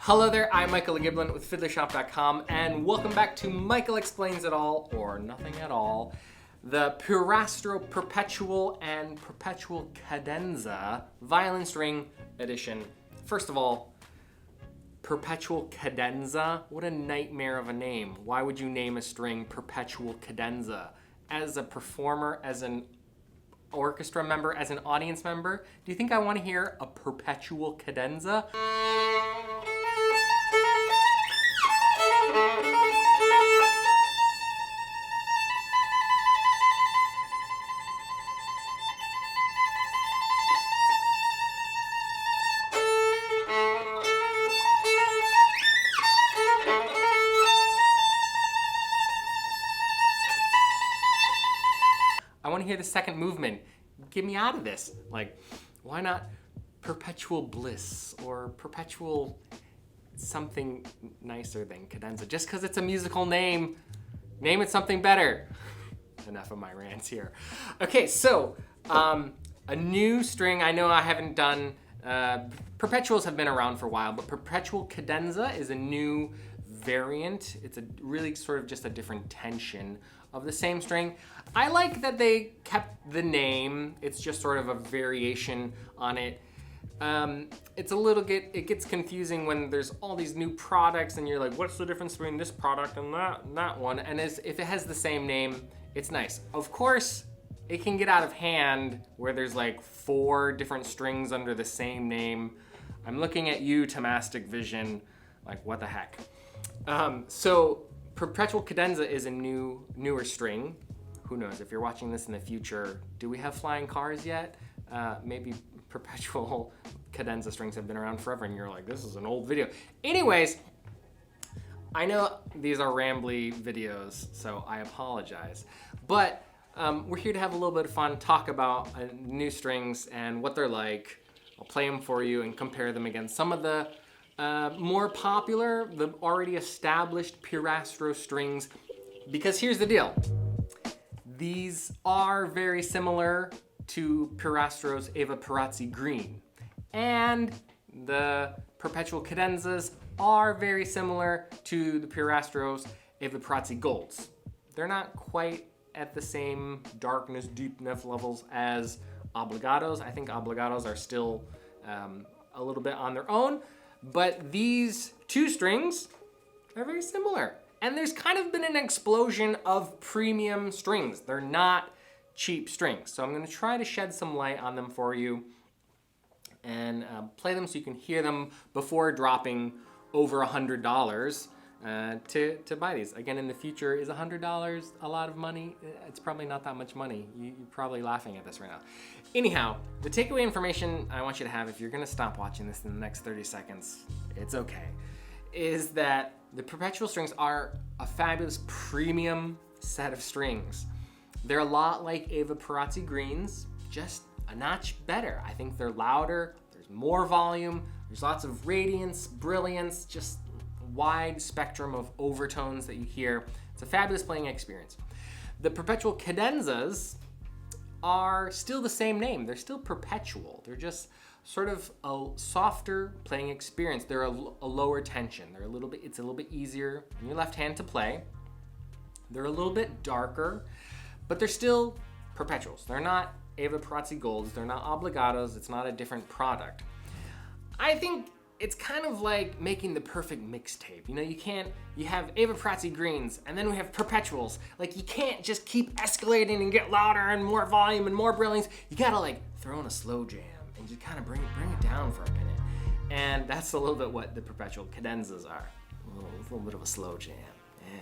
Hello there, I'm Michael Giblin with FiddlerShop.com, and welcome back to Michael Explains It All, or Nothing at All, the Pirastro Perpetual and Perpetual Cadenza Violin String Edition. First of all, Perpetual Cadenza, what a nightmare of a name. Why would you name a string Perpetual Cadenza? As a performer, as an orchestra member, as an audience member, do you think I want to hear a Perpetual Cadenza? I want to hear the second movement. Get me out of this. Like, why not Perpetual Bliss or Perpetual something nicer than Cadenza? Just because it's a musical name, name it something better. Enough of my rants here. Okay, so a new string. I know I haven't done, Perpetuals have been around for a while, but Perpetual Cadenza is a new variant. It's a really sort of just a different tension of the same string. I like that they kept the name. It's just sort of a variation on it. It's a little it gets confusing when there's all these new products and you're like, what's the difference between this product and that one? And if it has the same name, it's nice. Of course, it can get out of hand where there's like 4 different strings under the same name. I'm looking at you, Tomastic Vision, like what the heck? So Perpetual Cadenza is a newer string. Who knows, if you're watching this in the future, do we have flying cars yet? Maybe Perpetual Cadenza strings have been around forever and you're like, this is an old video. Anyways, I know these are rambly videos, so I apologize. But we're here to have a little bit of fun, talk about new strings and what they're like. I'll play them for you and compare them against some of the more popular, the already established Pirastro strings, because here's the deal. These are very similar to Pirastro's Evah Pirazzi Green, and the Perpetual Cadenzas are very similar to the Pirastro's Evah Pirazzi Golds. They're not quite at the same darkness, deepness levels as Obligatos. I think Obligatos are still a little bit on their own, but these two strings are very similar. And there's kind of been an explosion of premium strings. They're not cheap strings. So I'm going to try to shed some light on them for you and play them so you can hear them before dropping over $100 to buy these. Again, in the future, is $100 a lot of money? It's probably not that much money. You're probably laughing at this right now. Anyhow, the takeaway information I want you to have, if you're going to stop watching this in the next 30 seconds, it's okay, is that the Perpetual strings are a fabulous premium set of strings. They're a lot like Evah Pirazzi Greens, just a notch better. I think they're louder, there's more volume, there's lots of radiance, brilliance, just wide spectrum of overtones that you hear. It's a fabulous playing experience. The Perpetual Cadenzas are still the same name. They're still Perpetual. They're just sort of a softer playing experience. They're a lower tension. It's a little bit easier in your left hand to play. They're a little bit darker, but they're still Perpetuals. They're not Evah Pirazzi Golds. They're not Obligatos. It's not a different product. I think it's kind of like making the perfect mixtape. You know, you have Evah Pirazzi Greens, and then we have Perpetuals. Like, you can't just keep escalating and get louder and more volume and more brilliance. You gotta like throw in a slow jam and just kind of bring it down for a minute. And that's a little bit what the Perpetual Cadenzas are. A little bit of a slow jam, yeah.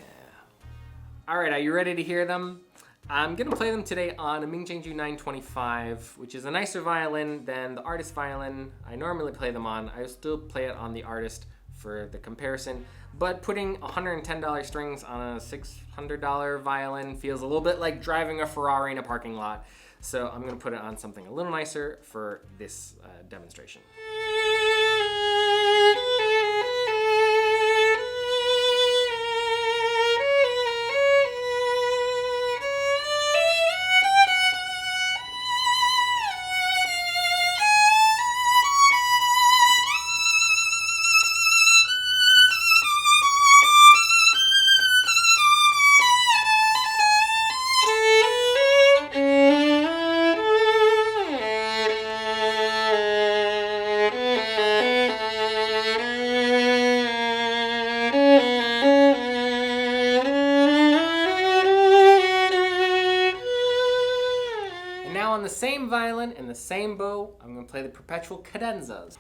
All right, are you ready to hear them? I'm gonna play them today on a Mingjiangju 925, which is a nicer violin than the artist violin I normally play them on. I still play it on the artist for the comparison, but putting $110 strings on a $600 violin feels a little bit like driving a Ferrari in a parking lot. So I'm gonna put it on something a little nicer for this demonstration. violin in the same bow, I'm going to play the Perpetual Cadenzas.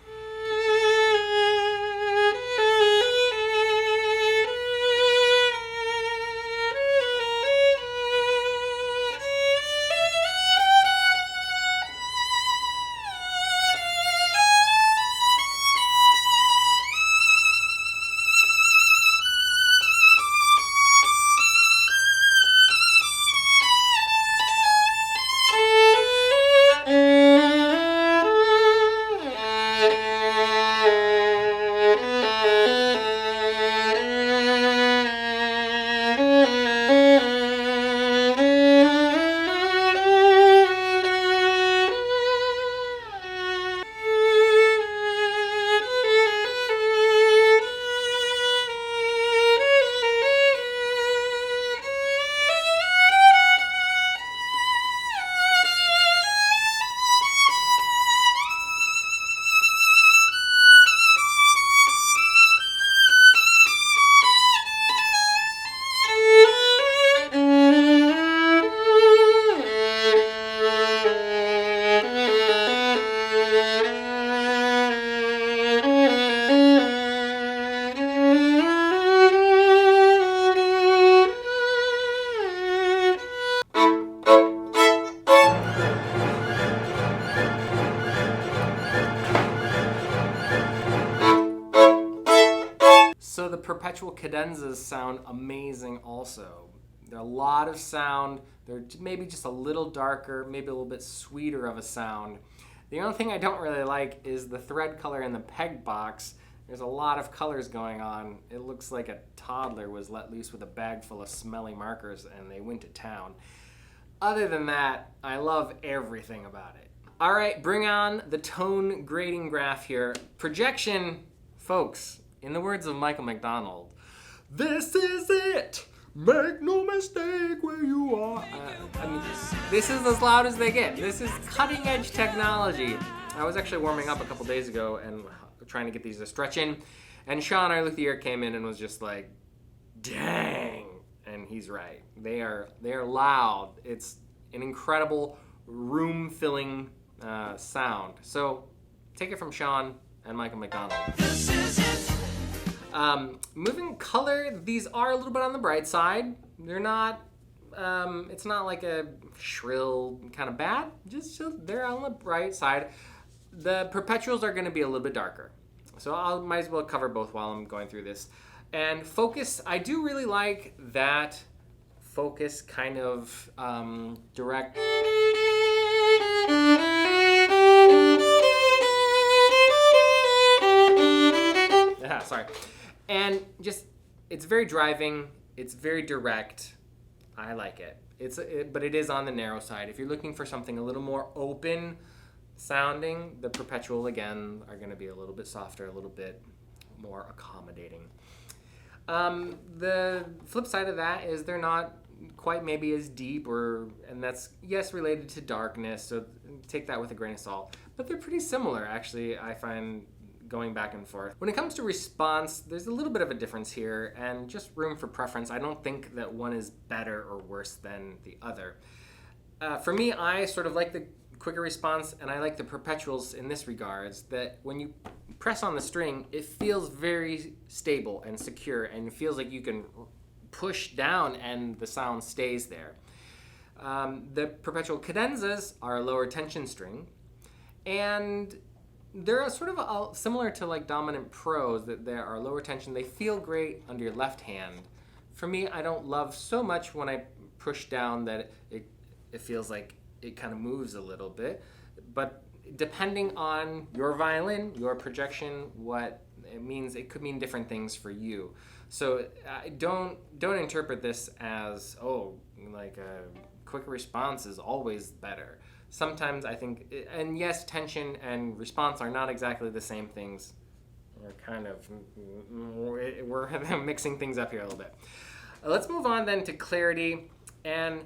So the Perpetual Cadenzas sound amazing also. They're a lot of sound. They're maybe just a little darker, maybe a little bit sweeter of a sound. The only thing I don't really like is the thread color in the peg box. There's a lot of colors going on. It looks like a toddler was let loose with a bag full of smelly markers and they went to town. Other than that, I love everything about it. All right, bring on the tone grading graph here. Projection, folks. In the words of Michael McDonald, this is it! Make no mistake where you are. I mean, this is as loud as they get. This is cutting edge technology. I was actually warming up a couple days ago and trying to get these to stretch in. And Sean, our luthier, came in and was just like, dang. And he's right. They are loud. It's an incredible room-filling sound. So take it from Sean and Michael McDonald. This is it. Moving color, these are a little bit on the bright side. They're not, it's not like a shrill kind of bad, just they're on the bright side. The Perpetuals are going to be a little bit darker. So I might as well cover both while I'm going through this. And focus, I do really like that focus kind of direct. Yeah, sorry. And just, it's very driving, it's very direct. I like it. But it is on the narrow side. If you're looking for something a little more open sounding, the Perpetual, again, are going to be a little bit softer, a little bit more accommodating. The flip side of that is they're not quite maybe as deep, and that's, yes, related to darkness, so take that with a grain of salt. But they're pretty similar, actually, I find, going back and forth. When it comes to response, there's a little bit of a difference here, and just room for preference. I don't think that one is better or worse than the other. For me, I sort of like the quicker response, and I like the Perpetuals in this regards, that when you press on the string, it feels very stable and secure, and it feels like you can push down and the sound stays there. The Perpetual Cadenzas are a lower tension string, and they're sort of similar to like dominant pros, that they are lower tension. They feel great under your left hand. For me, I don't love so much when I push down that it feels like it kind of moves a little bit. But depending on your violin, your projection, what it means, it could mean different things for you. So don't interpret this as, oh, like a quick response is always better. Sometimes I think, and yes, tension and response are not exactly the same things. We're mixing things up here a little bit. Let's move on then to clarity. And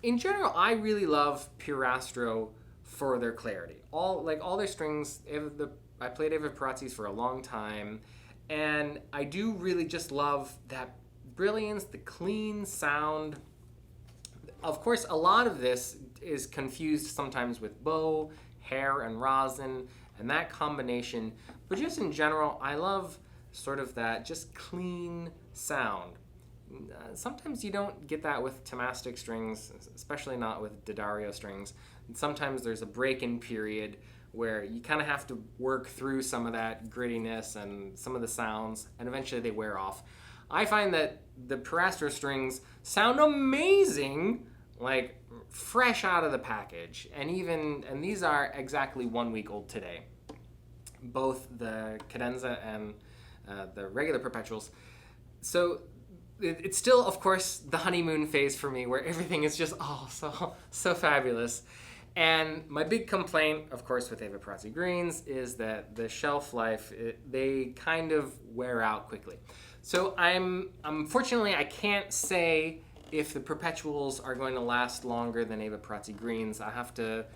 in general, I really love Pirastro for their clarity. All their strings, I played Evah Pirazzis for a long time, and I do really just love that brilliance, the clean sound. Of course, a lot of this is confused sometimes with bow, hair, and rosin, and that combination. But just in general, I love sort of that just clean sound. Sometimes you don't get that with tomastic strings, especially not with D'Addario strings. And sometimes there's a break-in period where you kind of have to work through some of that grittiness and some of the sounds, and eventually they wear off. I find that the Pirastro strings sound amazing, like fresh out of the package, and these are exactly 1 week old today. Both the Cadenza and the regular Perpetuals. So it's still, of course, the honeymoon phase for me, where everything is just so fabulous. And my big complaint, of course, with Evah Pirazzi greens is that the shelf life, they kind of wear out quickly. So unfortunately, I can't say if the Perpetuals are going to last longer than Evah Pirazzi greens. I have to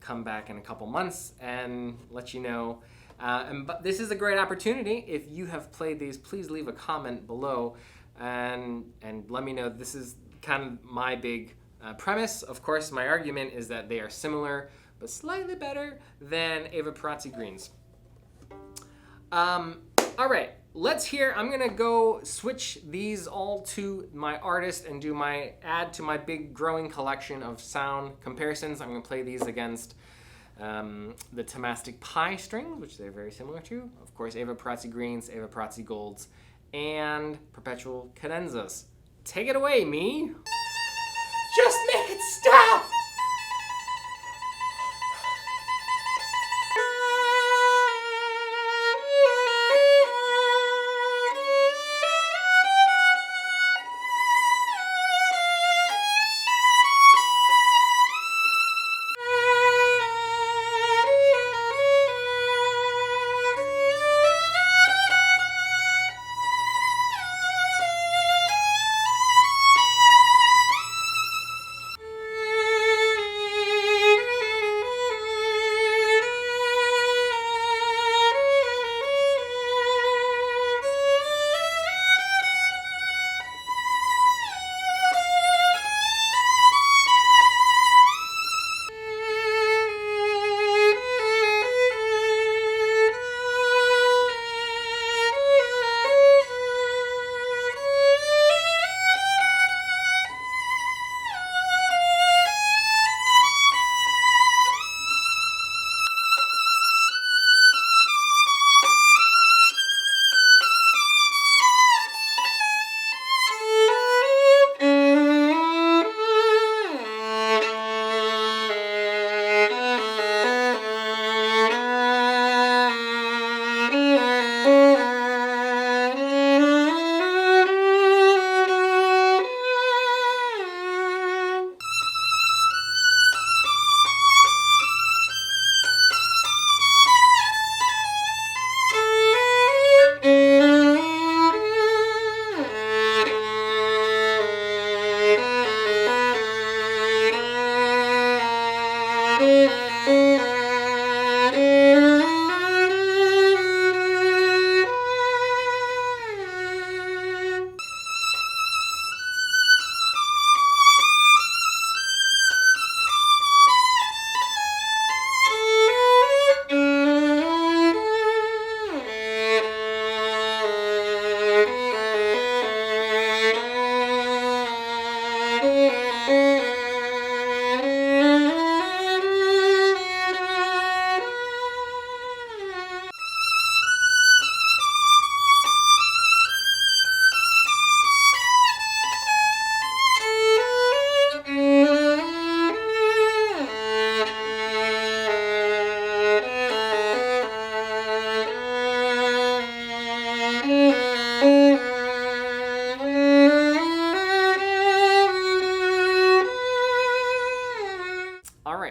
come back in a couple months and let you know. But this is a great opportunity. If you have played these, please leave a comment below and let me know. This is kind of my big premise. Of course, my argument is that they are similar, but slightly better than Evah Pirazzi greens. All right, let's hear. I'm gonna go switch these all to my artist and add to my big growing collection of sound comparisons. I'm gonna play these against the tomastic pie strings, which they're very similar to. Of course, Evah Pirazzi greens, Evah Pirazzi golds, and Perpetual Cadenzas. Take it away, me. Just make it stop!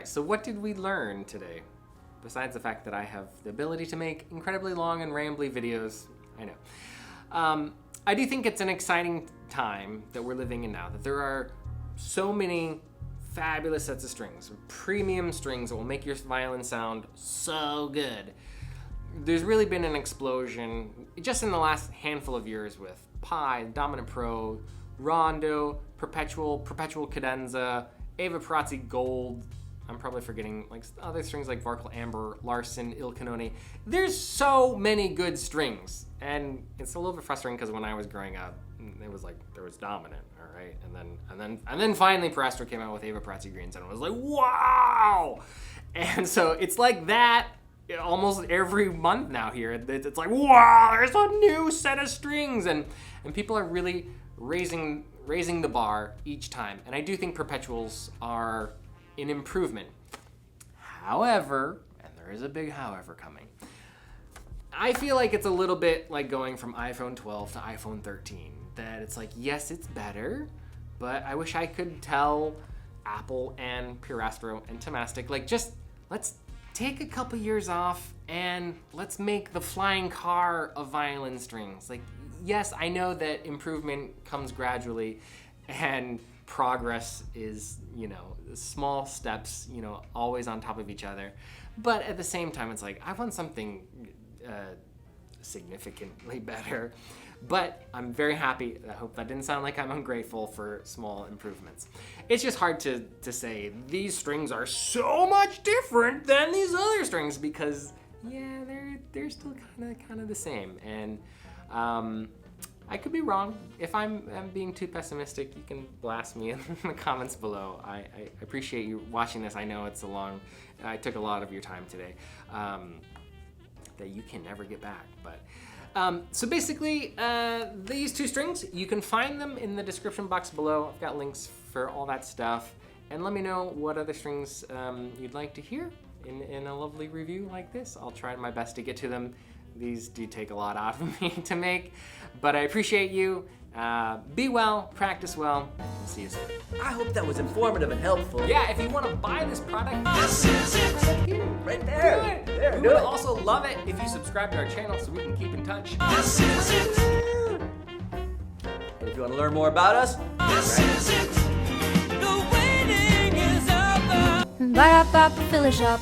So what did we learn today? Besides the fact that I have the ability to make incredibly long and rambly videos, I know. I do think it's an exciting time that we're living in now, that there are so many fabulous sets of strings, premium strings that will make your violin sound so good. There's really been an explosion just in the last handful of years with Pi, Dominant Pro, Rondo, Perpetual Cadenza, Evah, Pirazzi, Gold. I'm probably forgetting like other strings like Varkle, Amber, Larson, Il Canone. There's so many good strings, and it's a little bit frustrating because when I was growing up, it was like there was dominant, all right, and then finally Pirastro came out with Evah, Pirazzi, Greens, and it was like wow, and so it's like that almost every month now here. It's like wow, there's a new set of strings, and people are really raising the bar each time, and I do think Perpetuals are an improvement. However, and there is a big however coming, I feel like it's a little bit like going from iPhone 12 to iPhone 13. That it's like, yes, it's better, but I wish I could tell Apple and Pirastro and Tomastic, like, just let's take a couple years off and let's make the flying car of violin strings. Like, yes, I know that improvement comes gradually and progress is, you know, small steps, you know, always on top of each other. But at the same time, it's like, I want something significantly better. But I'm very happy. I hope that didn't sound like I'm ungrateful for small improvements. It's just hard to say these strings are so much different than these other strings because, yeah, they're still kind of the same. And I could be wrong. If I'm being too pessimistic, you can blast me in the comments below. I appreciate you watching this. I know it's I took a lot of your time today that you can never get back. But so basically, these two strings, you can find them in the description box below. I've got links for all that stuff. And let me know what other strings you'd like to hear in a lovely review like this. I'll try my best to get to them. These do take a lot out of me to make, but I appreciate you. Be well, practice well, and see you soon. I hope that was informative and helpful. Yeah, if you want to buy this product, this is it. Right there. Do it. There, We do would it. also love it if you subscribe to our channel so we can keep in touch. This is it. And if you want to learn more about us, This is it. The waiting is over. Ba-da-ba, fill a shop.